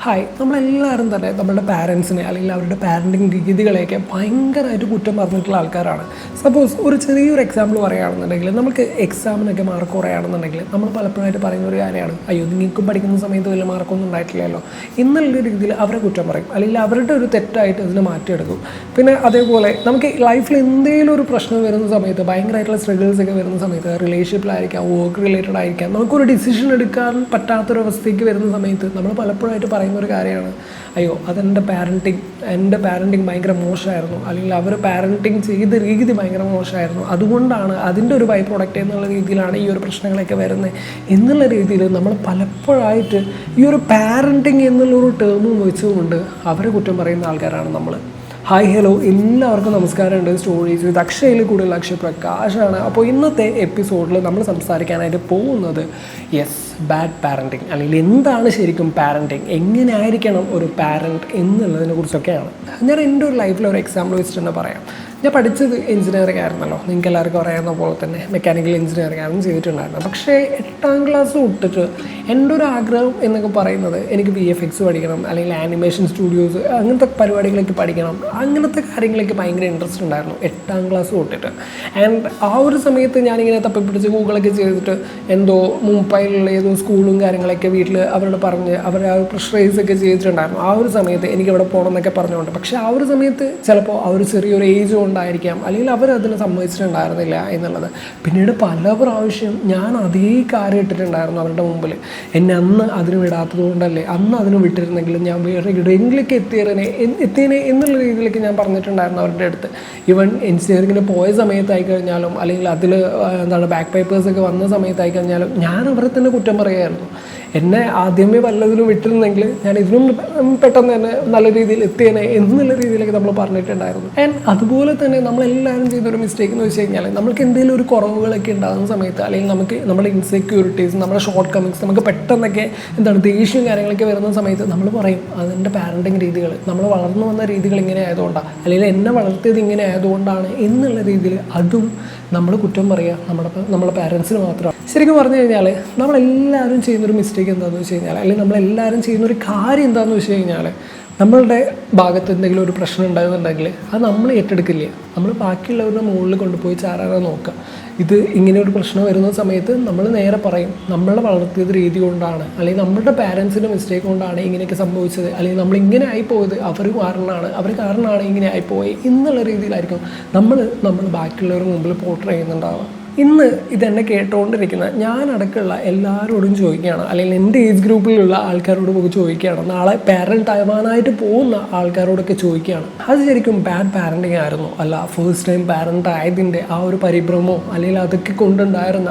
Hi, നമ്മളെല്ലാവരും തന്നെ നമ്മുടെ പാരൻസിനെ അല്ലെങ്കിൽ അവരുടെ പാരൻറ്റിങ് രീതികളെയൊക്കെ ഭയങ്കരമായിട്ട് കുറ്റം പറഞ്ഞിട്ടുള്ള ആൾക്കാരാണ്. സപ്പോസ് ഒരു ചെറിയൊരു എക്സാമ്പിൾ പറയുകയാണെന്നുണ്ടെങ്കിൽ, നമുക്ക് എക്സാമിനൊക്കെ മാർക്ക് കുറയാണെന്നുണ്ടെങ്കിൽ നമ്മൾ പലപ്പോഴായിട്ട് പറയുന്ന ഒരു കാര്യമാണ്, അയ്യോ നിങ്ങൾക്കും പഠിക്കുന്ന സമയത്ത് വലിയ മാർക്കൊന്നും ഉണ്ടായിട്ടില്ലല്ലോ എന്നുള്ള രീതിയിൽ അവരെ കുറ്റം പറയും, അല്ലെങ്കിൽ അവരുടെ ഒരു തെറ്റായിട്ട് അതിനെ മാറ്റിയെടുക്കും. പിന്നെ അതേപോലെ നമുക്ക് ലൈഫിൽ എന്തെങ്കിലും ഒരു പ്രശ്നം വരുന്ന സമയത്ത്, ഭയങ്കരമായിട്ടുള്ള സ്ട്രഗിൾസ് ഒക്കെ വരുന്ന സമയത്ത്, റിലേഷൻഷിപ്പിലായിരിക്കാം, വർക്ക് റിലേറ്റഡ് ആയിരിക്കാം, നമുക്കൊരു ഡിസിഷൻ എടുക്കാൻ പറ്റാത്തൊരവസ്ഥയ്ക്ക് വരുന്ന സമയത്ത് നമ്മൾ പലപ്പോഴായിട്ട് പറയുന്ന ഒരു കാര്യമാണ്, അയ്യോ അതെൻ്റെ പാരൻറ്റിങ് ഭയങ്കര മോശമായിരുന്നു, അല്ലെങ്കിൽ അവർ പാരൻറ്റിങ് ചെയ്ത രീതി ഭയങ്കര മോശമായിരുന്നു, അതുകൊണ്ടാണ് അതിൻ്റെ ഒരു ബൈ പ്രോഡക്റ്റ് എന്നുള്ള രീതിയിലാണ് ഈ ഒരു പ്രശ്നങ്ങളൊക്കെ വരുന്നത് എന്നുള്ള രീതിയിൽ നമ്മൾ പലപ്പോഴായിട്ട് ഈ ഒരു പാരൻറ്റിങ് എന്നുള്ളൊരു ടേമും വെച്ചുകൊണ്ട് അവരെ കുറ്റം പറയുന്ന ആൾക്കാരാണ് നമ്മൾ. ഹായ് ഹലോ, എല്ലാവർക്കും നമസ്കാരമുണ്ട്. സ്റ്റോറീസ് വിത്ത് അക്ഷയയിൽ കൂടുതൽ അക്ഷയ് പ്രകാശാണ്. അപ്പോൾ ഇന്നത്തെ എപ്പിസോഡിൽ നമ്മൾ സംസാരിക്കാനായിട്ട് പോകുന്നത് ബാഡ് പാരൻറ്റിങ്, അല്ലെങ്കിൽ എന്താണ് ശരിക്കും പാരൻറ്റിങ്, എങ്ങനെ ആയിരിക്കണം ഒരു പാരൻറ്റ് എന്നുള്ളതിനെ കുറിച്ചൊക്കെയാണ്. ഞാൻ എൻ്റെ ഒരു ലൈഫിൽ ഒരു എക്സാമ്പിൾ വെച്ചിട്ട് തന്നെ പറയാം. ഞാൻ പഠിച്ചത് എഞ്ചിനീയറിംഗ് ആയിരുന്നല്ലോ, നിങ്ങൾക്ക് എല്ലാവർക്കും അറിയാവുന്ന പോലെ തന്നെ മെക്കാനിക്കൽ എഞ്ചിനീയറിംഗ് ആയിരുന്നു ചെയ്തിട്ടുണ്ടായിരുന്നത്. പക്ഷേ 8ാം ക്ലാസ് തൊട്ടിട്ട് എൻ്റെ ഒരു ആഗ്രഹം എന്നൊക്കെ പറയുന്നത് എനിക്ക് VFX പഠിക്കണം, അല്ലെങ്കിൽ ആനിമേഷൻ സ്റ്റുഡിയോസ് അങ്ങനത്തെ പരിപാടികളൊക്കെ പഠിക്കണം, അങ്ങനത്തെ കാര്യങ്ങളൊക്കെ ഭയങ്കര ഇൻട്രസ്റ്റ് ഉണ്ടായിരുന്നു 8ാം ക്ലാസ് തൊട്ടിട്ട്. ആൻഡ് ആ ഒരു സമയത്ത് ഞാനിങ്ങനെ തപ്പിപ്പിടിച്ച് ഗൂഗിളൊക്കെ ചെയ്തിട്ട് എന്തോ മുംബൈയിലുള്ള ഏതോ സ്കൂളും കാര്യങ്ങളൊക്കെ വീട്ടിൽ അവരോട് പറഞ്ഞ് അവർ ആ പ്രഷറൈസ് ഒക്കെ ചെയ്തിട്ടുണ്ടായിരുന്നു. ആ ഒരു സമയത്ത് എനിക്ക് ഇവിടെ പോകണം എന്നൊക്കെ പറഞ്ഞുകൊണ്ട്. പക്ഷേ ആ ഒരു സമയത്ത് ചിലപ്പോൾ ആ ഒരു ചെറിയൊരു ഏജ് ഉണ്ടായിരിക്കാം, അല്ലെങ്കിൽ അവരതിന് സമ്മതിച്ചിട്ടുണ്ടായിരുന്നില്ല എന്നുള്ളത്. പിന്നീട് പല പ്രാവശ്യം ഞാൻ അതേ കാര്യം ഇട്ടിട്ടുണ്ടായിരുന്നു അവരുടെ മുമ്പിൽ. എന്നെ അന്ന് അതിന് വിടാത്തത് കൊണ്ടല്ലേ, അന്ന് അതിന് വിട്ടിരുന്നെങ്കിലും ഞാൻ വേറെ എവിടെയെങ്കിലൊക്കെ എത്തിയേനെ എന്നുള്ള രീതിയിലേക്ക് ഞാൻ പറഞ്ഞിട്ടുണ്ടായിരുന്നു അവരുടെ അടുത്ത്. ഈവൻ എഞ്ചിനീയറിങ്ങിന് പോയ സമയത്തായി കഴിഞ്ഞാലും, അല്ലെങ്കിൽ അതിൽ ബാക്ക് പേപ്പേഴ്സൊക്കെ വന്ന സമയത്തായി കഴിഞ്ഞാലും ഞാൻ അവരെ തന്നെ കുറ്റം പറയുമായിരുന്നു. എന്നെ ആദ്യമേ വല്ലതിനും വിട്ടിരുന്നെങ്കിൽ ഞാൻ ഇതിനും പെട്ടെന്ന് തന്നെ നല്ല രീതിയിൽ എത്തിയേനെ എന്നുള്ള രീതിയിലേക്ക് നമ്മൾ പറഞ്ഞിട്ടുണ്ടായിരുന്നു. ആൻഡ് അതുപോലെ തന്നെ നമ്മളെല്ലാവരും ചെയ്തൊരു മിസ്റ്റേക്ക് എന്ന് വെച്ച് കഴിഞ്ഞാൽ, നമുക്ക് എന്തെങ്കിലും ഒരു കുറവുകളൊക്കെ ഉണ്ടാകുന്ന സമയത്ത്, അല്ലെങ്കിൽ നമുക്ക് നമ്മുടെ ഇൻസെക്യൂരിറ്റീസ്, നമ്മുടെ ഷോർട്ട് കമ്മിങ്സ്, നമുക്ക് പെട്ടെന്നൊക്കെ ദേഷ്യവും കാര്യങ്ങളൊക്കെ വരുന്ന സമയത്ത് നമ്മൾ പറയും അതിൻ്റെ പാരൻറ്റിങ് രീതികൾ, നമ്മൾ വളർന്നു വന്ന രീതികൾ ഇങ്ങനെ ആയതുകൊണ്ടാണ്, അല്ലെങ്കിൽ എന്നെ വളർത്തിയത് ഇങ്ങനെ ആയതുകൊണ്ടാണ് എന്നുള്ള രീതിയിൽ അതും നമ്മൾ കുറ്റം പറയുക നമ്മുടെ പാരൻസിന് മാത്രമാണ്. ശരിക്കും പറഞ്ഞു കഴിഞ്ഞാൽ നമ്മളെല്ലാവരും ചെയ്യുന്നൊരു മിസ്റ്റേക്ക് എന്താണെന്ന് വെച്ച് കഴിഞ്ഞാൽ, അല്ലെങ്കിൽ നമ്മളെല്ലാവരും ചെയ്യുന്നൊരു കാര്യം എന്താണെന്ന് വെച്ച് കഴിഞ്ഞാൽ, നമ്മളുടെ ഭാഗത്ത് എന്തെങ്കിലും ഒരു പ്രശ്നം ഉണ്ടാകുന്നുണ്ടെങ്കിൽ അത് നമ്മൾ ഏറ്റെടുക്കില്ല, നമ്മൾ ബാക്കിയുള്ളവരുടെ മുകളിൽ കൊണ്ടുപോയി ചാരാതെ നോക്കുക. ഇത് ഇങ്ങനെ ഒരു പ്രശ്നം വരുന്ന സമയത്ത് നമ്മൾ നേരെ പറയും നമ്മളെ വളർത്തിയത് രീതി കൊണ്ടാണ്, അല്ലെങ്കിൽ നമ്മുടെ പാരൻസിൻ്റെ മിസ്റ്റേക്ക് കൊണ്ടാണ് ഇങ്ങനെയൊക്കെ സംഭവിച്ചത്, അല്ലെങ്കിൽ നമ്മളിങ്ങനെ ആയിപ്പോയത് അവർ കാരണമാണ് ഇങ്ങനെ ആയിപ്പോയി എന്നുള്ള രീതിയിലായിരിക്കും നമ്മൾ ബാക്കിയുള്ളവരുടെ മുമ്പിൽ പോർട്രേ ചെയ്യുന്നുണ്ടാവുക. ഇന്ന് ഇതെന്നെ കേട്ടുകൊണ്ടിരിക്കുന്ന ഞാനടക്കമുള്ള എല്ലാവരോടും ചോദിക്കുകയാണ്, അല്ലെങ്കിൽ എൻ്റെ ഏജ് ഗ്രൂപ്പിലുള്ള ആൾക്കാരോട് പോയി ചോദിക്കുകയാണ്, നാളെ പാരൻ്റ് ആവാനായിട്ട് പോകുന്ന ആൾക്കാരോടൊക്കെ ചോദിക്കുകയാണ്, അത് ശരിക്കും ബാഡ് പാരൻറ്റിങ് ആയിരുന്നു, അല്ല ഫസ്റ്റ് ടൈം പാരൻ്റ് ആയതിൻ്റെ ആ ഒരു പരിഭ്രമോ, അല്ലെങ്കിൽ അതൊക്കെ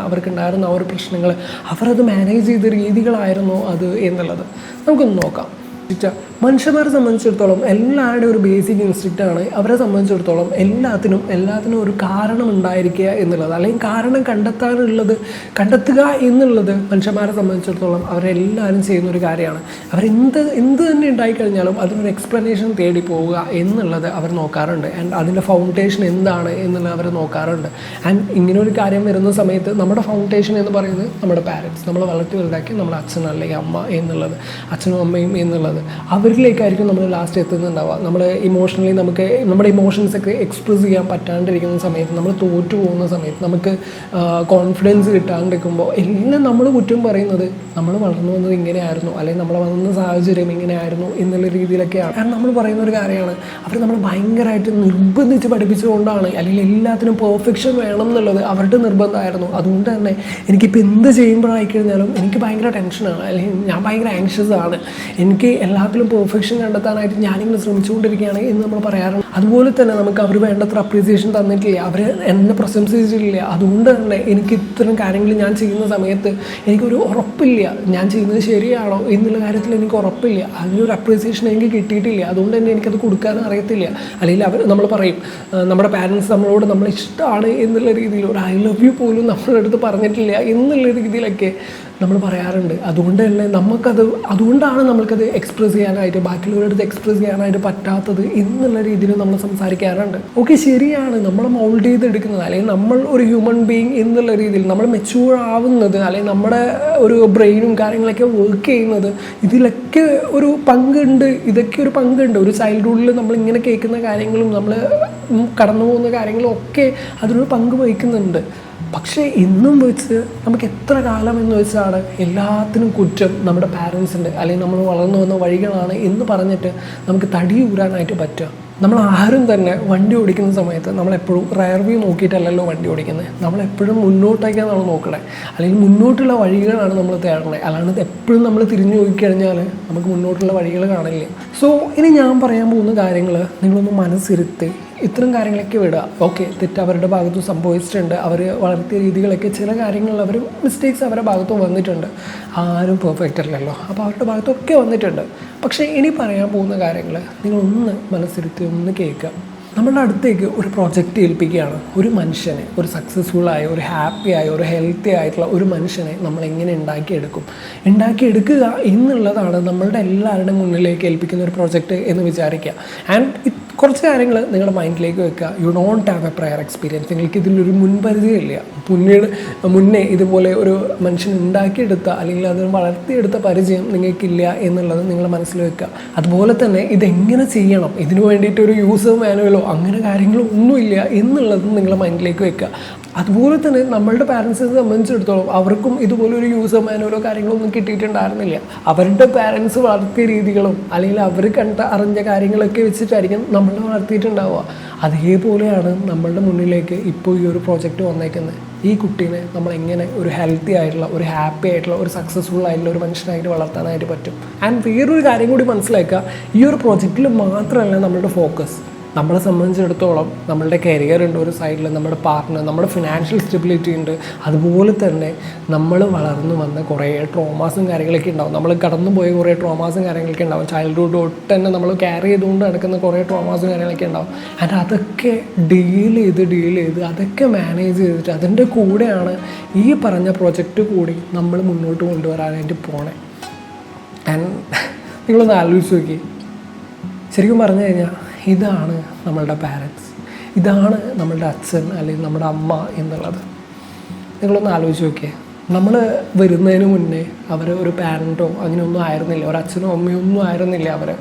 അവർക്കുണ്ടായിരുന്ന ആ ഒരു പ്രശ്നങ്ങൾ അവരത് മാനേജ് ചെയ്ത രീതികളായിരുന്നോ അത് എന്നുള്ളത് നമുക്കൊന്ന് നോക്കാം. മനുഷ്യന്മാരെ സംബന്ധിച്ചിടത്തോളം എല്ലാവരുടെയും ഒരു ബേസിക് ഇൻസ്റ്റിക്റ്റാണ്, അവരെ സംബന്ധിച്ചിടത്തോളം എല്ലാത്തിനും ഒരു കാരണം ഉണ്ടായിരിക്കുക എന്നുള്ളത്, അല്ലെങ്കിൽ കാരണം കണ്ടെത്തുക എന്നുള്ളത് മനുഷ്യന്മാരെ സംബന്ധിച്ചിടത്തോളം അവരെല്ലാവരും ചെയ്യുന്നൊരു കാര്യമാണ്. എന്ത് തന്നെ ഉണ്ടായിക്കഴിഞ്ഞാലും അതിനൊരു എക്സ്പ്ലനേഷൻ തേടി പോവുക എന്നുള്ളത് അവർ നോക്കാറുണ്ട്. ആൻഡ് അതിൻ്റെ ഫൗണ്ടേഷൻ എന്താണ് എന്നുള്ളത് അവർ നോക്കാറുണ്ട്. ആൻഡ് ഇങ്ങനൊരു കാര്യം വരുന്ന സമയത്ത് നമ്മുടെ ഫൗണ്ടേഷൻ എന്ന് പറയുന്നത് നമ്മുടെ പാരൻസ്, നമ്മൾ വളർത്തി വലുതാക്കി നമ്മുടെ അച്ഛൻ അല്ലെങ്കിൽ അമ്മ എന്നുള്ളത്, അച്ഛനും അമ്മയും എന്നുള്ളത്, അവരിലേക്കായിരിക്കും നമ്മൾ ലാസ്റ്റ് എത്തുന്നുണ്ടാവുക. നമ്മൾ ഇമോഷണലി നമ്മുടെ ഇമോഷൻസൊക്കെ എക്സ്പ്രസ് ചെയ്യാൻ പറ്റാണ്ടിരിക്കുന്ന സമയത്ത്, നമ്മൾ തോറ്റു പോകുന്ന സമയത്ത്, നമുക്ക് കോൺഫിഡൻസ് കിട്ടാണ്ടിരിക്കുമ്പോൾ എല്ലാം നമ്മൾ കുറ്റം പറയുന്നത് നമ്മൾ വളർന്നു വന്നത് ഇങ്ങനെയായിരുന്നു, അല്ലെങ്കിൽ നമ്മൾ വന്ന സാഹചര്യം ഇങ്ങനെയായിരുന്നു എന്നുള്ള രീതിയിലൊക്കെയാണ്. കാരണം നമ്മൾ പറയുന്ന ഒരു കാര്യമാണ്, അവർ നമ്മൾ ഭയങ്കരമായിട്ട് നിർബന്ധിച്ച് പഠിപ്പിച്ചുകൊണ്ടാണ്, അല്ലെങ്കിൽ എല്ലാത്തിനും പെർഫെക്ഷൻ വേണം എന്നുള്ളത് അവരുടെ നിർബന്ധമായിരുന്നു. അതുകൊണ്ട് തന്നെ എനിക്കിപ്പോൾ എന്ത് ചെയ്യുമ്പോഴായിക്കഴിഞ്ഞാലും എനിക്ക് ഭയങ്കര ടെൻഷനാണ്, അല്ലെങ്കിൽ ഞാൻ ഭയങ്കര ആങ്ഷ്യസ് ആണ്, എനിക്ക് എല്ലാത്തിലും പെർഫെക്ഷൻ കണ്ടെത്താനായിട്ട് ഞാനിങ്ങനെ ശ്രമിച്ചുകൊണ്ടിരിക്കുകയാണ് എന്ന് നമ്മൾ പറയാറുണ്ട്. അതുപോലെ തന്നെ നമുക്ക് അവർ വേണ്ടത്ര അപ്രീസിയേഷൻ തന്നിട്ടില്ല, അവർ എന്നെ പ്രശംസിച്ചിട്ടില്ല. അതുകൊണ്ട് തന്നെ എനിക്ക് ഇത്തരം കാര്യങ്ങൾ ഞാൻ ചെയ്യുന്ന സമയത്ത് എനിക്കൊരു ഉറപ്പില്ല, ഞാൻ ചെയ്യുന്നത് ശരിയാണോ എന്നുള്ള കാര്യത്തിൽ എനിക്ക് ഉറപ്പില്ല, അതിനൊരു അപ്രീസിയേഷൻ എനിക്ക് കിട്ടിയിട്ടില്ല. അതുകൊണ്ട് തന്നെ എനിക്കത് കൊടുക്കാനും അറിയത്തില്ല. അല്ലെങ്കിൽ നമ്മൾ പറയും, നമ്മുടെ പാരൻസ് നമ്മളോട് ഇഷ്ടമാണ് എന്നുള്ള രീതിയിൽ ഒരു ഐ ലവ് യു പോലും നമ്മളുടെ അടുത്ത് പറഞ്ഞിട്ടില്ല എന്നുള്ള രീതിയിലൊക്കെ നമ്മൾ പറയാറുണ്ട്. അതുകൊണ്ട് തന്നെ അതുകൊണ്ടാണ് നമ്മൾക്കത് എക്സ്പ്രസ് ചെയ്യാനായിട്ട്, ബാക്കിയുള്ളവരുടെ അടുത്ത് എക്സ്പ്രസ് ചെയ്യാനായിട്ട് പറ്റാത്തത് എന്നുള്ള രീതിയിൽ നമ്മൾ സംസാരിക്കാറുണ്ട്. ഓക്കെ, ശരിയാണ്, നമ്മൾ മൗൾഡ് ചെയ്തെടുക്കുന്നത് അല്ലെങ്കിൽ നമ്മൾ ഒരു ഹ്യൂമൻ ബീയിങ് എന്നുള്ള രീതിയിൽ നമ്മൾ മെച്യൂർ ആവുന്നത് അല്ലെങ്കിൽ നമ്മുടെ ഒരു ബ്രെയിനും കാര്യങ്ങളൊക്കെ വർക്ക് ചെയ്യുന്നത് ഇതിലൊക്കെ ഒരു പങ്കുണ്ട്. ഇതൊക്കെ ഒരു പങ്കുണ്ട്. ഒരു ചൈൽഡ്ഹുഡിൽ നമ്മൾ ഇങ്ങനെ കേൾക്കുന്ന കാര്യങ്ങളും നമ്മൾ കടന്നു പോകുന്ന കാര്യങ്ങളും ഒക്കെ അതിനൊരു പങ്ക് വഹിക്കുന്നുണ്ട്. പക്ഷേ ഇന്നും വെച്ച് നമുക്ക് എത്ര കാലം എന്ന് വെച്ചാണ് എല്ലാത്തിനും കുറ്റം നമ്മുടെ പാരൻസിൻ്റെ അല്ലെങ്കിൽ നമ്മൾ വളർന്നു വന്ന വഴികളാണ് എന്ന് പറഞ്ഞിട്ട് നമുക്ക് തടി ഊരാനായിട്ട് പറ്റുക. നമ്മൾ ആരും തന്നെ വണ്ടി ഓടിക്കുന്ന സമയത്ത് നമ്മളെപ്പോഴും റയർ വ്യൂ നോക്കിയിട്ടല്ലല്ലോ വണ്ടി ഓടിക്കുന്നത്. നമ്മളെപ്പോഴും മുന്നോട്ടേക്കാണ് നമ്മൾ നോക്കണേ, അല്ലെങ്കിൽ മുന്നോട്ടുള്ള വഴികളാണ് നമ്മൾ തേടണേ. അല്ലാണ്ട് എപ്പോഴും നമ്മൾ തിരിഞ്ഞു നോക്കിക്കഴിഞ്ഞാൽ നമുക്ക് മുന്നോട്ടുള്ള വഴികൾ കാണില്ലേ. സോ ഇനി ഞാൻ പറയാൻ പോകുന്ന കാര്യങ്ങൾ നിങ്ങളൊന്ന് മനസ്സിരുത്തി ഇത്തരം കാര്യങ്ങളൊക്കെ വിടുക. ഓക്കെ, തെറ്റ് അവരുടെ ഭാഗത്ത് സംഭവിച്ചിട്ടുണ്ട്, അവർ വളർത്തിയ രീതികളൊക്കെ ചില കാര്യങ്ങളിൽ അവർ മിസ്റ്റേക്സ് അവരുടെ ഭാഗത്തും വന്നിട്ടുണ്ട്. ആരും പെർഫെക്റ്റ് അല്ലല്ലോ, അപ്പോൾ അവരുടെ ഭാഗത്തൊക്കെ വന്നിട്ടുണ്ട്. പക്ഷേ ഇനി പറയാൻ പോകുന്ന കാര്യങ്ങൾ നിങ്ങളൊന്ന് മനസ്സിരുത്തി ഒന്ന് കേൾക്കുക. നമ്മുടെ അടുത്തേക്ക് ഒരു പ്രൊജക്റ്റ് ഏൽപ്പിക്കുകയാണ്. ഒരു മനുഷ്യനെ, ഒരു സക്സസ്ഫുള്ളായ, ഒരു ഹാപ്പിയായ, ഒരു ഹെൽത്തി ആയിട്ടുള്ള ഒരു മനുഷ്യനെ നമ്മൾ എങ്ങനെ ഉണ്ടാക്കിയെടുക്കുക എന്നുള്ളതാണ് നമ്മളുടെ എല്ലാവരുടെയും മുന്നിലേക്ക് ഏൽപ്പിക്കുന്ന ഒരു പ്രൊജക്റ്റ് എന്ന് വിചാരിക്കുക. ആൻഡ് കുറച്ച് കാര്യങ്ങൾ നിങ്ങളുടെ മൈൻഡിലേക്ക് വെക്കുക. You don't have A prior experience. നിങ്ങൾക്ക് ഇതിലൊരു മുൻപരിചയമില്ല. മുന്നേ ഇതുപോലെ ഒരു മനുഷ്യൻ ഉണ്ടാക്കിയെടുത്ത അല്ലെങ്കിൽ അതിന് വളർത്തിയെടുത്ത പരിചയം നിങ്ങൾക്കില്ല എന്നുള്ളത് നിങ്ങൾ മനസ്സിൽ വെക്കുക. അതുപോലെ തന്നെ ഇതെങ്ങനെ ചെയ്യണം, ഇതിനു വേണ്ടിയിട്ട് ഒരു യൂസർ മാനുവലോ അങ്ങനെ കാര്യങ്ങളോ ഒന്നുമില്ല എന്നുള്ളതും നിങ്ങളുടെ മൈൻഡിലേക്ക് വെക്കുക. അതുപോലെ തന്നെ നമ്മളുടെ പാരൻസിനെ സംബന്ധിച്ചിടത്തോളം അവർക്കും ഇതുപോലെ ഒരു യൂസർ മാനുവലോ കാര്യങ്ങളോ ഒന്നും കിട്ടിയിട്ടുണ്ടായിരുന്നില്ല. അവരുടെ പാരൻസ് വളർത്തിയ രീതികളും അല്ലെങ്കിൽ അവർ അറിഞ്ഞ കാര്യങ്ങളൊക്കെ വെച്ചിട്ടായിരിക്കും നമ്മളെ വളർത്തിയിട്ടുണ്ടാവുക. അതേപോലെയാണ് നമ്മളുടെ മുന്നിലേക്ക് ഇപ്പോൾ ഈ ഒരു പ്രോജക്റ്റ് വന്നേക്കുന്നത്. ഈ കുട്ടീനെ നമ്മൾ എങ്ങനെ ഒരു ഹെൽത്തി ആയിട്ടുള്ള, ഒരു ഹാപ്പി ആയിട്ടുള്ള, ഒരു സക്സസ്ഫുൾ ആയിട്ടുള്ള ഒരു മനുഷ്യനായിട്ട് വളർത്താനായിട്ട് പറ്റും. ആൻഡ് വേറൊരു കാര്യം കൂടി മനസ്സിലാക്കുക, ഈ ഒരു പ്രോജക്റ്റിൽ മാത്രമല്ല നമ്മളുടെ ഫോക്കസ്. നമ്മളെ സംബന്ധിച്ചിടത്തോളം നമ്മളുടെ കരിയർ ഉണ്ട് ഒരു സൈഡിൽ, നമ്മുടെ പാർട്ട്ണർ, നമ്മുടെ ഫിനാൻഷ്യൽ സ്റ്റെബിലിറ്റി ഉണ്ട്. അതുപോലെ തന്നെ നമ്മൾ വളർന്നു വന്ന കുറേ ട്രോമാസും കാര്യങ്ങളൊക്കെ ഉണ്ടാവും. നമ്മൾ കടന്നു പോയ കുറേ ട്രോമാസും കാര്യങ്ങളൊക്കെ ഉണ്ടാവും. ചൈൽഡ്ഹുഡ് തൊട്ട് തന്നെ നമ്മൾ ക്യാരി ചെയ്തുകൊണ്ട് നടക്കുന്ന കുറേ ട്രോമാസും കാര്യങ്ങളൊക്കെ ഉണ്ടാവും. ആൻഡ് അതൊക്കെ ഡീൽ ചെയ്ത് അതൊക്കെ മാനേജ് ചെയ്തിട്ട് അതിൻ്റെ കൂടെയാണ് ഈ പറഞ്ഞ പ്രൊജക്റ്റ് കൂടി നമ്മൾ മുന്നോട്ട് കൊണ്ടുവരാനായിട്ട് പോണേ. ആൻഡ് നിങ്ങളൊന്ന് ആലോചിച്ച് നോക്കി, ശരിക്കും പറഞ്ഞു കഴിഞ്ഞാൽ ഇതാണ് നമ്മളുടെ പാരൻസ്, ഇതാണ് നമ്മളുടെ അച്ഛൻ അല്ലെങ്കിൽ നമ്മുടെ അമ്മ എന്നുള്ളത്. നിങ്ങളൊന്ന് ആലോചിച്ച് നോക്കിയേ. നമ്മൾ വരുന്നതിന് മുന്നേ അവർ ഒരു പാരൻറ്റോ അങ്ങനെയൊന്നും ആയിരുന്നില്ല, ഒരു അച്ഛനോ അമ്മയോ ഒന്നും ആയിരുന്നില്ല അവർ,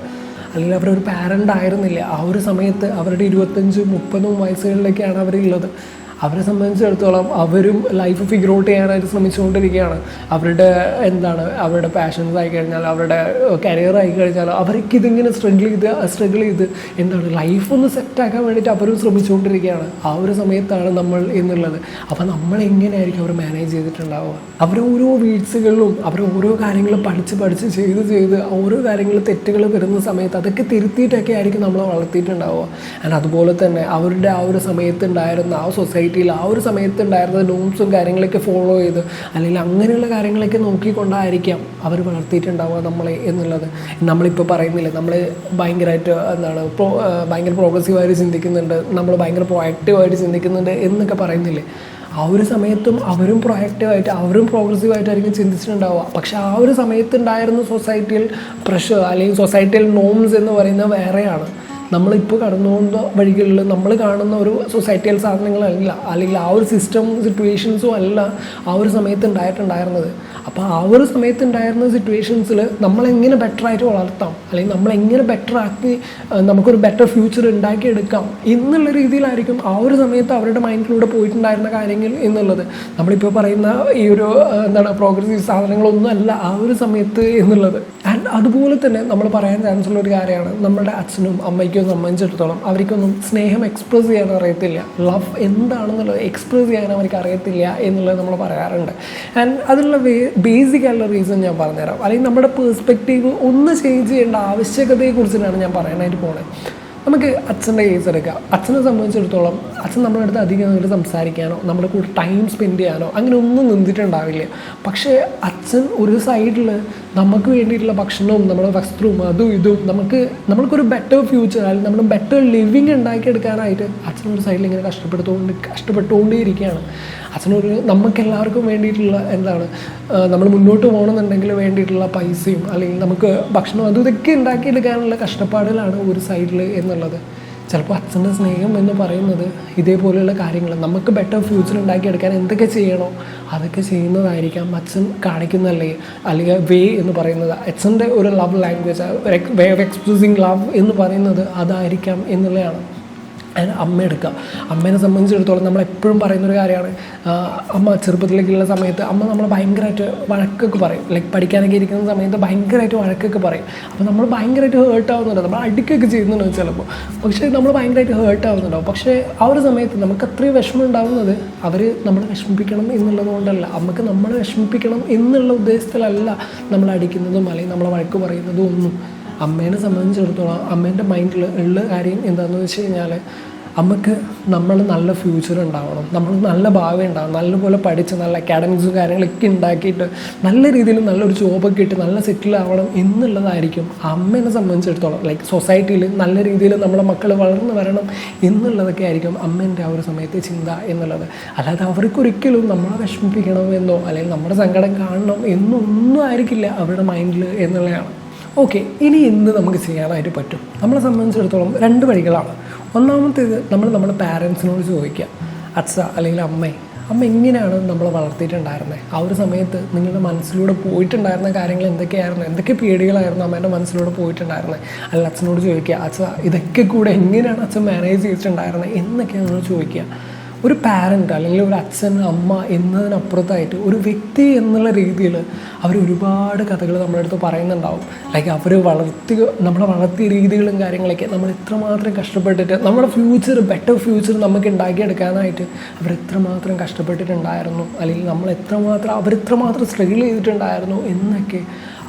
അല്ലെങ്കിൽ അവരൊരു പാരൻ്റ് ആയിരുന്നില്ല. ആ ഒരു സമയത്ത് അവരുടെ 25-30 വയസ്സുകളിലേക്കാണ് അവരുള്ളത്. അവരെ സംബന്ധിച്ചിടത്തോളം അവരും ലൈഫ് ഫിഗർ ഔട്ട് ചെയ്യാനായിട്ട് ശ്രമിച്ചുകൊണ്ടിരിക്കുകയാണ്. അവരുടെ പാഷൻസ് ആയി കഴിഞ്ഞാൽ, അവരുടെ കരിയർ ആയി കഴിഞ്ഞാൽ അവർക്ക് ഇതിങ്ങനെ സ്ട്രഗിൾ ചെയ്ത് ലൈഫൊന്ന് സെറ്റാക്കാൻ വേണ്ടിയിട്ട് അവരും ശ്രമിച്ചുകൊണ്ടിരിക്കുകയാണ്. ആ ഒരു സമയത്താണ് നമ്മൾ എന്നുള്ളത്. അപ്പോൾ നമ്മളെങ്ങനെയായിരിക്കും അവർ മാനേജ് ചെയ്തിട്ടുണ്ടാവുക? ഓരോ വീഴ്ചകളിലും ഓരോ കാര്യങ്ങൾ പഠിച്ച് ചെയ്ത് ഓരോ കാര്യങ്ങൾ തെറ്റുകൾ വരുന്ന സമയത്ത് അതൊക്കെ തിരുത്തിയിട്ടൊക്കെ ആയിരിക്കും നമ്മളെ വളർത്തിയിട്ടുണ്ടാവുക. ആൻഡ് അതുപോലെ തന്നെ അവരുടെ ആ ഒരു സമയത്തുണ്ടായിരുന്ന ആ സൊസൈറ്റി ആ ഒരു സമയത്തുണ്ടായിരുന്ന നോംസും കാര്യങ്ങളൊക്കെ ഫോളോ ചെയ്ത് അല്ലെങ്കിൽ അങ്ങനെയുള്ള കാര്യങ്ങളൊക്കെ നോക്കിക്കൊണ്ടായിരിക്കാം അവർ വളർത്തിയിട്ടുണ്ടാവുക നമ്മളെ എന്നുള്ളത്. നമ്മളിപ്പോൾ പറയുന്നില്ലേ, നമ്മൾ ഭയങ്കരമായിട്ട് ഭയങ്കര പ്രോഗ്രസീവായിട്ട് ചിന്തിക്കുന്നുണ്ട്, നമ്മൾ ഭയങ്കര പ്രൊആക്റ്റീവായിട്ട് ചിന്തിക്കുന്നുണ്ട് എന്നൊക്കെ പറയുന്നില്ലേ. ആ ഒരു സമയത്തും അവരും പ്രൊആക്റ്റീവായിട്ട് അവരും പ്രോഗ്രസീവായിട്ടായിരിക്കും ചിന്തിച്ചിട്ടുണ്ടാവുക. പക്ഷെ ആ ഒരു സമയത്തുണ്ടായിരുന്ന സൊസൈറ്റിയൽ പ്രഷർ അല്ലെങ്കിൽ സൊസൈറ്റിയൽ നോംസ് എന്ന് പറയുന്നത് വേറെയാണ്. നമ്മളിപ്പോൾ കടന്നു പോകുന്ന വഴികളിൽ നമ്മൾ കാണുന്ന ഒരു സൊസൈറ്റിയൽ സാധനങ്ങളല്ല, അല്ലെങ്കിൽ ആ ഒരു സിറ്റുവേഷൻസും അല്ല ആ ഒരു സമയത്ത് ഉണ്ടായിട്ടുണ്ടായിരുന്നത്. അപ്പോൾ ആ ഒരു സമയത്തുണ്ടായിരുന്ന സിറ്റുവേഷൻസിൽ നമ്മളെങ്ങനെ ബെറ്ററായിട്ട് വളർത്താം, അല്ലെങ്കിൽ നമ്മളെങ്ങനെ ബെറ്ററാക്കി നമുക്കൊരു ബെറ്റർ ഫ്യൂച്ചർ ഉണ്ടാക്കിയെടുക്കാം എന്നുള്ള രീതിയിലായിരിക്കും ആ ഒരു സമയത്ത് അവരുടെ മൈൻഡിലൂടെ പോയിട്ടുണ്ടായിരുന്ന കാര്യങ്ങൾ എന്നുള്ളത്. നമ്മളിപ്പോൾ പറയുന്ന ഈ ഒരു പ്രോഗ്രസീവ് സാധനങ്ങളൊന്നും അല്ല ആ ഒരു സമയത്ത് എന്നുള്ളത്. ആൻഡ് അതുപോലെ തന്നെ നമ്മൾ പറയാൻ ചാൻസ് ഉള്ള ഒരു കാര്യമാണ്, നമ്മുടെ അച്ഛനും അമ്മയ്ക്കും സംബന്ധിച്ചിടത്തോളം അവർക്കൊന്നും സ്നേഹം എക്സ്പ്രസ് ചെയ്യാൻ അറിയത്തില്ല. ലവ് എന്താണെന്നുള്ളത് എക്സ്പ്രസ് ചെയ്യാൻ അവർക്ക് അറിയത്തില്ല എന്നുള്ളത് നമ്മൾ പറയാറുണ്ട്. ആൻഡ് അതിനുള്ള ബേസിക് ആയിട്ടുള്ള റീസൺ ഞാൻ പറഞ്ഞുതരാം. അല്ലെങ്കിൽ നമ്മുടെ പേഴ്സ്പെക്റ്റീവ് ഒന്ന് ചേഞ്ച് ചെയ്യേണ്ട ആവശ്യകതയെക്കുറിച്ചിട്ടാണ് ഞാൻ പറയാനായിട്ട് പോകുന്നത്. നമുക്ക് അച്ഛൻ്റെ കേസ് എടുക്കാം. അച്ഛനെ സംബന്ധിച്ചിടത്തോളം അച്ഛൻ നമ്മുടെ അടുത്ത് അധികം അങ്ങോട്ട് സംസാരിക്കാനോ നമ്മുടെ കൂടെ ടൈം സ്പെൻഡ് ചെയ്യാനോ അങ്ങനെ ഒന്നും നിന്നിട്ടുണ്ടാവില്ല. പക്ഷേ അച്ഛൻ ഒരു സൈഡിൽ നമുക്ക് വേണ്ടിയിട്ടുള്ള ഭക്ഷണവും നമ്മുടെ വസ്ത്രവും അതും ഇതും നമ്മൾക്കൊരു ബെറ്റർ ഫ്യൂച്ചർ അല്ലെങ്കിൽ നമ്മുടെ ബെറ്റർ ലിവിങ് ഉണ്ടാക്കിയെടുക്കാനായിട്ട് അച്ഛനൊരു സൈഡിൽ ഇങ്ങനെ കഷ്ടപ്പെട്ടുകൊണ്ടേയിരിക്കുകയാണ്. അച്ഛനൊരു നമുക്കെല്ലാവർക്കും വേണ്ടിയിട്ടുള്ള നമ്മൾ മുന്നോട്ട് പോകണമെന്നുണ്ടെങ്കിൽ വേണ്ടിയിട്ടുള്ള പൈസയും അല്ലെങ്കിൽ നമുക്ക് ഭക്ഷണം അതും ഇതൊക്കെ ഉണ്ടാക്കിയെടുക്കാനുള്ള കഷ്ടപ്പാടിലാണ് ഒരു സൈഡിൽ എന്നുള്ളത്. ചിലപ്പോൾ അച്ഛൻ്റെ സ്നേഹം എന്ന് പറയുന്നത് ഇതേപോലെയുള്ള കാര്യങ്ങൾ നമുക്ക് ബെറ്റർ ഫ്യൂച്ചർ ഉണ്ടാക്കിയെടുക്കാൻ എന്തൊക്കെ ചെയ്യണോ അതൊക്കെ ചെയ്യുന്നതായിരിക്കാം അച്ഛൻ കാണിക്കുന്നതല്ലേ, അല്ലെങ്കിൽ വേ എന്ന് പറയുന്നത് അച്ഛൻ്റെ ഒരു love language, way of expressing love എന്ന് പറയുന്നത് അതായിരിക്കാം എന്നുള്ളതാണ്. അമ്മ എടുക്കുക. അമ്മേനെ സംബന്ധിച്ചിടത്തോളം നമ്മളെപ്പോഴും പറയുന്നൊരു കാര്യമാണ്, അമ്മ ചെറുപ്പത്തിലേക്കുള്ള സമയത്ത് അമ്മ നമ്മളെ ഭയങ്കരമായിട്ട് വഴക്കൊക്കെ പറയും. പഠിക്കാനൊക്കെ ഇരിക്കുന്ന സമയത്ത് ഭയങ്കരമായിട്ട് വഴക്കൊക്കെ പറയും. അപ്പോൾ നമ്മൾ ഭയങ്കരമായിട്ട് ഹേർട്ട് ആവുന്നുണ്ടോ, നമ്മൾ അടിക്കൊക്കെ ചെയ്യുന്നുണ്ടാവും ചിലപ്പോൾ. പക്ഷേ നമ്മൾ ഭയങ്കരമായിട്ട് ഹേർട്ട് ആവുന്നുണ്ടാവും. പക്ഷേ ആ ഒരു സമയത്ത് നമുക്ക് അത്രയും വിഷമം ഉണ്ടാകുന്നത് അവർ നമ്മളെ വിഷമിപ്പിക്കണം എന്നുള്ളത് കൊണ്ടല്ല, നമുക്ക് നമ്മളെ വിഷമിപ്പിക്കണം എന്നുള്ള ഉദ്ദേശത്തിലല്ല നമ്മൾ അടിക്കുന്നതും അല്ലെങ്കിൽ നമ്മളെ വഴക്ക് പറയുന്നതും ഒന്നും. അമ്മേനെ സംബന്ധിച്ചിടത്തോളം അമ്മേൻ്റെ മൈൻഡിൽ ഉള്ള കാര്യം എന്താണെന്ന് വെച്ച് കഴിഞ്ഞാൽ നമുക്ക് നമ്മൾ നല്ല ഫ്യൂച്ചർ ഉണ്ടാവണം, നമ്മൾ നല്ല ഭാവി ഉണ്ടാവണം, നല്ലപോലെ പഠിച്ച് നല്ല അക്കാഡമിക്സും കാര്യങ്ങളൊക്കെ ഉണ്ടാക്കിയിട്ട് നല്ല രീതിയിൽ നല്ലൊരു ജോബൊക്കെ ഇട്ട് നല്ല സെറ്റിൽ ആവണം എന്നുള്ളതായിരിക്കും അമ്മേനെ സംബന്ധിച്ചിടത്തോളം. സൊസൈറ്റിയിൽ നല്ല രീതിയിൽ നമ്മുടെ മക്കൾ വളർന്നു വരണം എന്നുള്ളതൊക്കെ ആയിരിക്കും അമ്മേൻ്റെ ആ ഒരു സമയത്ത് ചിന്ത എന്നുള്ളത്. അല്ലാതെ അവർക്കൊരിക്കലും നമ്മളെ വിഷമിപ്പിക്കണമെന്നോ അല്ലെങ്കിൽ നമ്മുടെ സങ്കടം കാണണം എന്നൊന്നും ആയിരിക്കില്ല അവരുടെ മൈൻഡിൽ എന്നുള്ളതാണ്. ഓക്കെ, ഇനി എന്ത് നമുക്ക് ചെയ്യാനായിട്ട് പറ്റും? നമ്മളെ സംബന്ധിച്ചിടത്തോളം 2 വഴികളാണ്. ഒന്നാമത്തേത് നമ്മുടെ പാരൻസിനോട് ചോദിക്കുക, അച്ഛ അല്ലെങ്കിൽ അമ്മ എങ്ങനെയാണ് നമ്മളെ വളർത്തിയിട്ടുണ്ടായിരുന്നത്, ആ ഒരു സമയത്ത് നിങ്ങളുടെ മനസ്സിലൂടെ പോയിട്ടുണ്ടായിരുന്ന കാര്യങ്ങൾ എന്തൊക്കെയായിരുന്നു, എന്തൊക്കെ പേടികളായിരുന്നു അമ്മേൻ്റെ മനസ്സിലൂടെ പോയിട്ടുണ്ടായിരുന്നത്. അല്ല അച്ഛനോട് ചോദിക്കുക, അച്ഛ ഇതൊക്കെ കൂടെ എങ്ങനെയാണ് അച്ഛൻ മാനേജ് ചെയ്തിട്ടുണ്ടായിരുന്നത് എന്നൊക്കെയാണ് ചോദിക്കുക. ഒരു പാരൻ്റ് അല്ലെങ്കിൽ ഒരു അച്ഛൻ അമ്മ എന്നതിനപ്പുറത്തായിട്ട് ഒരു വ്യക്തി എന്നുള്ള രീതിയിൽ അവർ ഒരുപാട് കഥകൾ നമ്മുടെ അടുത്ത് പറയുന്നുണ്ടാവും. അവർ നമ്മളെ വളർത്തിയ രീതികളും കാര്യങ്ങളൊക്കെ നമ്മൾ എത്രമാത്രം കഷ്ടപ്പെട്ടിട്ട് നമ്മുടെ ബെറ്റർ ഫ്യൂച്ചർ നമുക്ക് ഉണ്ടാക്കിയെടുക്കാനായിട്ട് അവരെത്രമാത്രം കഷ്ടപ്പെട്ടിട്ടുണ്ടായിരുന്നു, അല്ലെങ്കിൽ അവരെത്രമാത്രം സ്ട്രഗിൾ ചെയ്തിട്ടുണ്ടായിരുന്നു എന്നൊക്കെ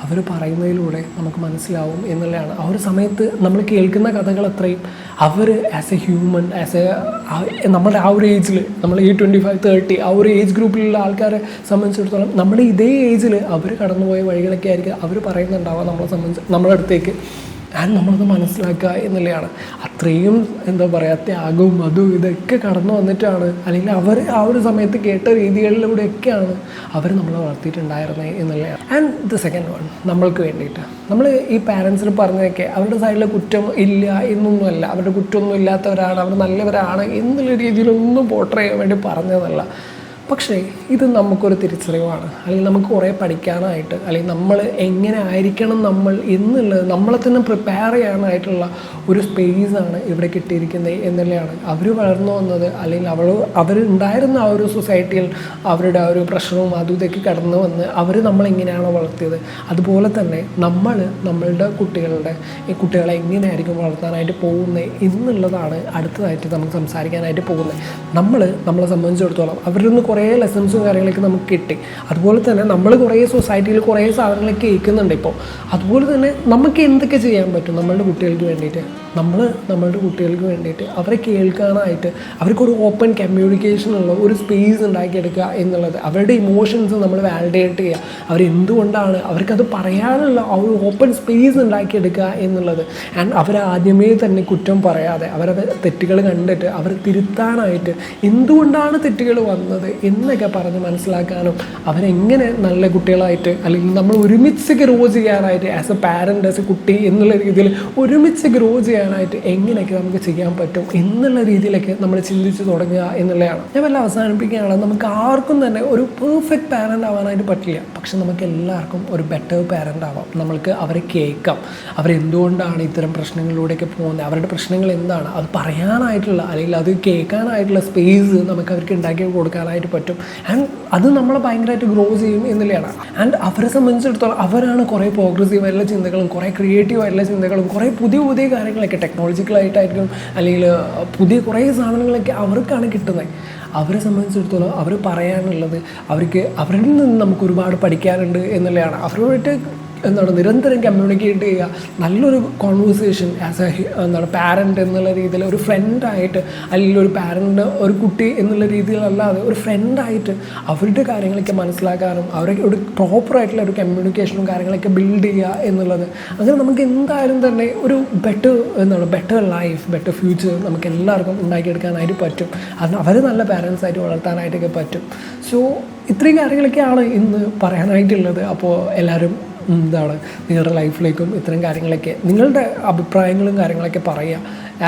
അവർ പറയുന്നതിലൂടെ നമുക്ക് മനസ്സിലാവും എന്നുള്ളതാണ്. ആ ഒരു സമയത്ത് നമ്മൾ കേൾക്കുന്ന കഥകൾ അത്രയും അവർ ആസ് എ ഹ്യൂമൻ നമ്മുടെ ആ ഒരു ഏജിൽ നമ്മൾ ഈ 25-30 ആ ഒരു ഏജ് ഗ്രൂപ്പിലുള്ള ആൾക്കാരെ സംബന്ധിച്ചിടത്തോളം നമ്മുടെ ഇതേ ഏജിൽ അവർ കടന്നുപോയ വഴികളൊക്കെ ആയിരിക്കും അവർ പറയുന്നുണ്ടാവുക നമ്മളെ അടുത്തേക്ക്. നമ്മളത് മനസ്സിലാക്കുക എന്നുള്ളതാണ്. അത്രയും ത്യാഗവും അതും ഇതൊക്കെ കടന്നു വന്നിട്ടാണ്, അല്ലെങ്കിൽ അവർ ആ ഒരു സമയത്ത് കേട്ട രീതികളിലൂടെയൊക്കെയാണ് അവർ നമ്മളെ വളർത്തിയിട്ടുണ്ടായിരുന്നത് എന്നുള്ളതാണ്. ആൻഡ് ദ സെക്കൻഡ് വൺ, നമ്മൾക്ക് വേണ്ടിയിട്ട് നമ്മൾ ഈ പാരൻസിന് പറഞ്ഞതൊക്കെ അവരുടെ സൈഡിൽ കുറ്റം ഇല്ല എന്നൊന്നുമല്ല, അവരുടെ കുറ്റമൊന്നും ഇല്ലാത്തവരാണ്, അവർ നല്ലവരാണ് എന്നുള്ള രീതിയിലൊന്നും പോർട്രേ ചെയ്യാൻ വേണ്ടി പറഞ്ഞതല്ല. പക്ഷേ ഇത് നമുക്കൊരു തിരിച്ചറിവാണ്, അല്ലെങ്കിൽ നമുക്ക് കുറേ പഠിക്കാനായിട്ട്, അല്ലെങ്കിൽ നമ്മൾ എങ്ങനെ ആയിരിക്കണം നമ്മൾ എന്നുള്ളത് നമ്മളെ തന്നെ പ്രിപ്പയർ ചെയ്യാനായിട്ടുള്ള ഒരു സ്പേസാണ് ഇവിടെ കിട്ടിയിരിക്കുന്നത് എന്നുള്ളതാണ്. അവർ വളർന്നു വന്നത് അല്ലെങ്കിൽ അവരുണ്ടായിരുന്ന ആ ഒരു സൊസൈറ്റിയിൽ അവരുടെ ആ ഒരു പ്രശ്നവും അതും ഇതൊക്കെ കടന്നു വന്ന് അവർ നമ്മളെങ്ങനെയാണോ വളർത്തിയത് അതുപോലെ തന്നെ നമ്മളുടെ കുട്ടികളെ എങ്ങനെയായിരിക്കും വളർത്താനായിട്ട് പോകുന്നത് എന്നുള്ളതാണ് അടുത്തതായിട്ട് നമുക്ക് സംസാരിക്കാനായിട്ട് പോകുന്നത്. നമ്മളെ സംബന്ധിച്ചിടത്തോളം അവരിൽ നിന്ന് കുറേ ലെസൺസും കാര്യങ്ങളൊക്കെ നമുക്ക് കിട്ടി. അതുപോലെ തന്നെ നമ്മൾ കുറേ സൊസൈറ്റിയിൽ കുറേ സാധനങ്ങളൊക്കെ കേൾക്കുന്നുണ്ട് ഇപ്പോൾ. അതുപോലെ തന്നെ നമുക്ക് എന്തൊക്കെ ചെയ്യാൻ പറ്റും നമ്മളുടെ കുട്ടികൾക്ക് വേണ്ടിയിട്ട് അവരെ കേൾക്കാനായിട്ട് അവർക്കൊരു ഓപ്പൺ കമ്മ്യൂണിക്കേഷനുള്ള ഒരു സ്പേസ് ഉണ്ടാക്കിയെടുക്കുക എന്നുള്ളത്. അവരുടെ ഇമോഷൻസ് നമ്മൾ വാലിഡേറ്റ് ചെയ്യുക, അവരെന്തുകൊണ്ടാണ് അവർക്കത് പറയാനുള്ള ആ ഒരു ഓപ്പൺ സ്പേസ് ഉണ്ടാക്കിയെടുക്കുക എന്നുള്ളത്. ആൻഡ് അവരാദ്യമേ തന്നെ കുറ്റം പറയാതെ അവരുടെ തെറ്റുകൾ കണ്ടിട്ട് അവർ തിരുത്താനായിട്ട് എന്തുകൊണ്ടാണ് തെറ്റുകൾ വന്നത് എന്നൊക്കെ പറഞ്ഞ് മനസ്സിലാക്കാനും അവരെങ്ങനെ നല്ല കുട്ടികളായിട്ട് അല്ലെങ്കിൽ നമ്മൾ ഒരുമിച്ച് ഗ്രോ ചെയ്യാനായിട്ട് as A parent as A കുട്ടി എന്നുള്ള രീതിയിൽ ഒരുമിച്ച് ഗ്രോ ചെയ്യാനായിട്ട് എങ്ങനെയൊക്കെ നമുക്ക് ചെയ്യാൻ പറ്റും എന്നുള്ള രീതിയിലൊക്കെ നമ്മൾ ചിന്തിച്ച് തുടങ്ങുക എന്നുള്ളതാണ്. ഞാൻ വല്ല അവസാനിപ്പിക്കുകയാണ്, നമുക്ക് ആർക്കും തന്നെ ഒരു പെർഫെക്റ്റ് പാരൻ്റ് ആവാനായിട്ട് പറ്റില്ല. പക്ഷെ നമുക്ക് എല്ലാവർക്കും ഒരു ബെറ്റർ പാരൻ്റ് ആവാം. നമ്മൾക്ക് അവരെ കേൾക്കാം, അവരെന്തുകൊണ്ടാണ് ഇത്തരം പ്രശ്നങ്ങളിലൂടെയൊക്കെ പോകുന്നത്, അവരുടെ പ്രശ്നങ്ങൾ എന്താണ് അത് പറയാനായിട്ടുള്ള അല്ലെങ്കിൽ അത് കേൾക്കാനായിട്ടുള്ള സ്പേസ് നമുക്ക് അവർക്ക് ഉണ്ടാക്കി കൊടുക്കാനായിട്ട് പറ്റും. ആൻഡ് അത് നമ്മളെ ഭയങ്കരമായിട്ട് ഗ്രോ ചെയ്യും എന്നുള്ളതാണ്. ആൻഡ് അവരെ സംബന്ധിച്ചിടത്തോളം അവരാണ് കുറേ പ്രോഗ്രസീവായിട്ടുള്ള ചിന്തകളും കുറേ ക്രിയേറ്റീവായിട്ടുള്ള ചിന്തകളും കുറേ പുതിയ കാര്യങ്ങളൊക്കെ ടെക്നോളജിക്കലായിട്ടായിരിക്കും അല്ലെങ്കിൽ പുതിയ കുറേ സാധനങ്ങളൊക്കെ അവർക്കാണ് കിട്ടുന്നത്. അവരെ സംബന്ധിച്ചിടത്തോളം അവർ പറയാനുള്ളത് അവരിൽ നിന്ന് നമുക്ക് ഒരുപാട് പഠിക്കാനുണ്ട് എന്നുള്ളതാണ്. അവരോടായിട്ട് നിരന്തരം കമ്മ്യൂണിക്കേറ്റ് ചെയ്യുക, നല്ലൊരു കോൺവെർസേഷൻ ആസ് എ പാരൻ്റ് എന്നുള്ള രീതിയിൽ, ഒരു ഫ്രണ്ടായിട്ട്, അല്ലെങ്കിൽ ഒരു പാരൻ്റ് ഒരു കുട്ടി എന്നുള്ള രീതിയിലല്ലാതെ ഒരു ഫ്രണ്ടായിട്ട് അവരുടെ കാര്യങ്ങളൊക്കെ മനസ്സിലാക്കാനും അവർക്ക് ഒരു പ്രോപ്പറായിട്ടുള്ള ഒരു കമ്മ്യൂണിക്കേഷനും കാര്യങ്ങളൊക്കെ ബിൽഡ് ചെയ്യുക എന്നുള്ളത്. അങ്ങനെ നമുക്ക് എന്തായാലും തന്നെ ഒരു ബെറ്റർ ലൈഫ്, ബെറ്റർ ഫ്യൂച്ചർ നമുക്ക് എല്ലാവർക്കും ഉണ്ടാക്കിയെടുക്കാനായിട്ട് പറ്റും. അത് അവർ നല്ല പാരൻസായിട്ട് വളർത്താനായിട്ടൊക്കെ പറ്റും. സോ ഇത്രയും കാര്യങ്ങളൊക്കെയാണ് ഇന്ന് പറയാനായിട്ടുള്ളത്. അപ്പോൾ എല്ലാവരും നിങ്ങളുടെ ലൈഫിലേക്കും ഇത്തരം കാര്യങ്ങളൊക്കെ നിങ്ങളുടെ അഭിപ്രായങ്ങളും കാര്യങ്ങളൊക്കെ പറയുക.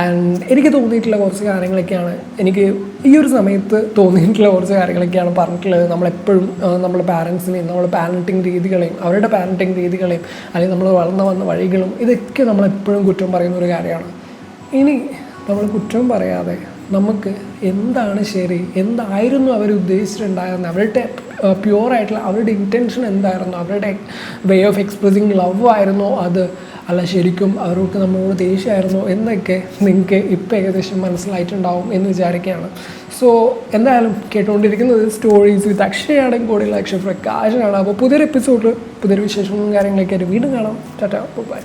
ആൻഡ് എനിക്ക് തോന്നിയിട്ടുള്ള കുറച്ച് കാര്യങ്ങളൊക്കെയാണ്, എനിക്ക് ഈ ഒരു സമയത്ത് തോന്നിയിട്ടുള്ള കുറച്ച് കാര്യങ്ങളൊക്കെയാണ് പറഞ്ഞിട്ടുള്ളത്. നമ്മളെപ്പോഴും നമ്മുടെ പാരൻസിനെയും നമ്മുടെ പാരൻറ്റിങ് രീതികളെയും അവരുടെ പാരൻറ്റിങ് രീതികളെയും അല്ലെങ്കിൽ നമ്മൾ വളർന്നു വന്ന വഴികളും ഇതൊക്കെ നമ്മളെപ്പോഴും കുറ്റം പറയുന്ന ഒരു കാര്യമാണ്. ഇനി നമ്മൾ കുറ്റം പറയാതെ നമുക്ക് എന്താണ് ശരി, എന്തായിരുന്നു അവർ ഉദ്ദേശിച്ചിട്ടുണ്ടായിരുന്നത്, അവരുടെ പ്യുവറായിട്ടുള്ള അവരുടെ ഇൻറ്റൻഷൻ എന്തായിരുന്നു, അവരുടെ വേ ഓഫ് എക്സ്പ്രസിങ് ലവ് ആയിരുന്നോ അത്, അല്ല ശരിക്കും അവർക്ക് നമ്മളോട് ദേഷ്യമായിരുന്നോ എന്നൊക്കെ നിങ്ങൾക്ക് ഇപ്പോൾ ഏകദേശം മനസ്സിലായിട്ടുണ്ടാവും എന്ന് വിചാരിക്കുകയാണ്. സോ എന്തായാലും കേട്ടുകൊണ്ടിരിക്കുന്നത് സ്റ്റോറീസ് വിത്ത് അക്ഷയാണെങ്കിൽ കൂടെയുള്ള അക്ഷയ പ്രകാശനാണ്. അപ്പോൾ പുതിയൊരു എപ്പിസോഡിൽ പുതിയൊരു വിശേഷങ്ങളും കാര്യങ്ങളൊക്കെ ആയിട്ട് വീണ്ടും കാണാം. ടാറ്റാ, ബൈ.